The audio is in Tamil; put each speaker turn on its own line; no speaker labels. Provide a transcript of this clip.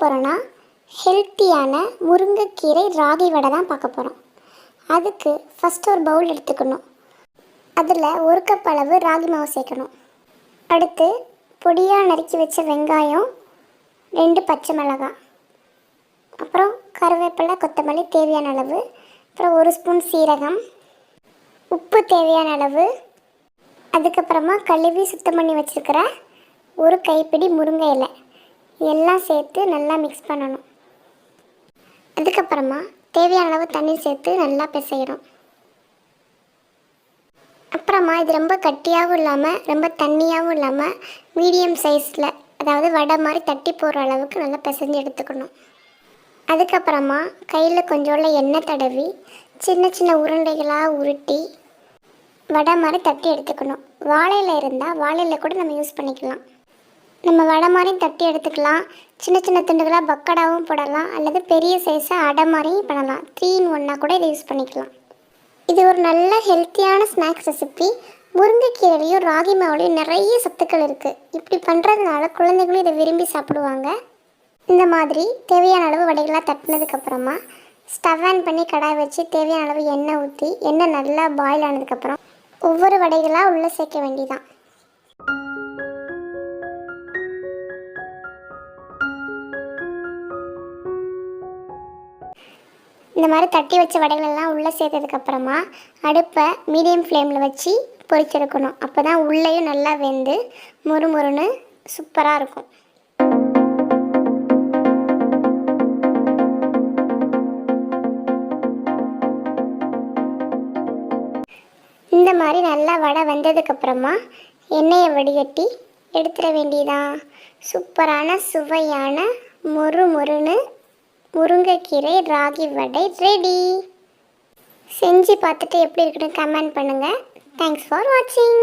போகிறோன்னா ஹெல்த்தியான முருங்கைக்கீரை ராகி வடை தான் பார்க்க போகிறோம். அதுக்கு ஃபஸ்ட்டு ஒரு பவுல் எடுத்துக்கணும். அதில் 1 கப் அளவு ராகி மாவு சேர்க்கணும். அடுத்து பொடியாக நறுக்கி வச்ச வெங்காயம், 2 பச்சை மிளகாய், அப்புறம் கருவேப்பிலை, கொத்தமல்லி தேவையான அளவு, அப்புறம் 1 ஸ்பூன் சீரகம், உப்பு தேவையான அளவு, அதுக்கப்புறமா கழுவி சுத்தம் பண்ணி வச்சுருக்கிற 1 கைப்பிடி முருங்கை இலை எல்லாம் சேர்த்து நல்லா மிக்ஸ் பண்ணணும். அதுக்கப்புறமா தேவையான அளவு தண்ணி சேர்த்து நல்லா பிசையணும். அப்புறமா இது ரொம்ப கட்டியாகவும் இல்லாமல் ரொம்ப தண்ணியாகவும் இல்லாமல் மீடியம் சைஸில், அதாவது வடை மாதிரி தட்டி போடுற அளவுக்கு நல்லா பிசைஞ்சு எடுத்துக்கணும். அதுக்கப்புறமா கையில் கொஞ்சோண்டு எண்ணெய் தடவி சின்ன சின்ன உருண்டைகளாக உருட்டி வடை மாதிரி தட்டி எடுத்துக்கணும். வாழையில் இருந்தால் வாழையில் கூட நம்ம யூஸ் பண்ணிக்கலாம். நம்ம வடை மாதிரி தட்டி எடுத்துக்கலாம். சின்ன சின்ன துண்டுகளாக பக்கடாகவும் போடலாம், அல்லது பெரிய சைஸாக அடை மாதிரியும் பண்ணலாம். 3 in 1 கூட இதை யூஸ் பண்ணிக்கலாம். இது ஒரு நல்ல ஹெல்த்தியான ஸ்நாக்ஸ் ரெசிபி. முருங்கைக்கீரையிலையும் ராகி மாவுலையும் நிறைய சத்துக்கள் இருக்குது. இப்படி பண்ணுறதுனால குழந்தைகளும் இதை விரும்பி சாப்பிடுவாங்க. இந்த மாதிரி தேவையான அளவு வடைகளாக தட்டினதுக்கப்புறமா ஸ்டவ் ஆன் பண்ணி கடாய் வச்சு தேவையான அளவு எண்ணெய் ஊற்றி எண்ணெய் நல்லா பாயில் ஆனதுக்கப்புறம் ஒவ்வொரு வடைகளாக உள்ளே சேர்க்க வேண்டியதான். இந்த மாதிரி தட்டி வச்ச வடைகளெல்லாம் உள்ளே சேர்த்ததுக்கப்புறமா அடுப்பை மீடியம் ஃப்ளேமில் வச்சு பொரிச்செடுக்கணும். அப்போ தான் உள்ளேயும் நல்லா வெந்து முறுமுறுன்னு சூப்பராக இருக்கும். இந்த மாதிரி நல்லா வடை வெந்ததுக்கப்புறமா எண்ணெயை வடிகட்டி எடுத்துட வேண்டியதான். சூப்பரான சுவையான முறுமுறுன்னு முருங்கைக்கீரை ராகி வடை ரெடி. செஞ்சு பார்த்துட்டு எப்படி இருக்குன்னு கமெண்ட் பண்ணுங்கள். தேங்க்ஸ் ஃபார் வாட்சிங்.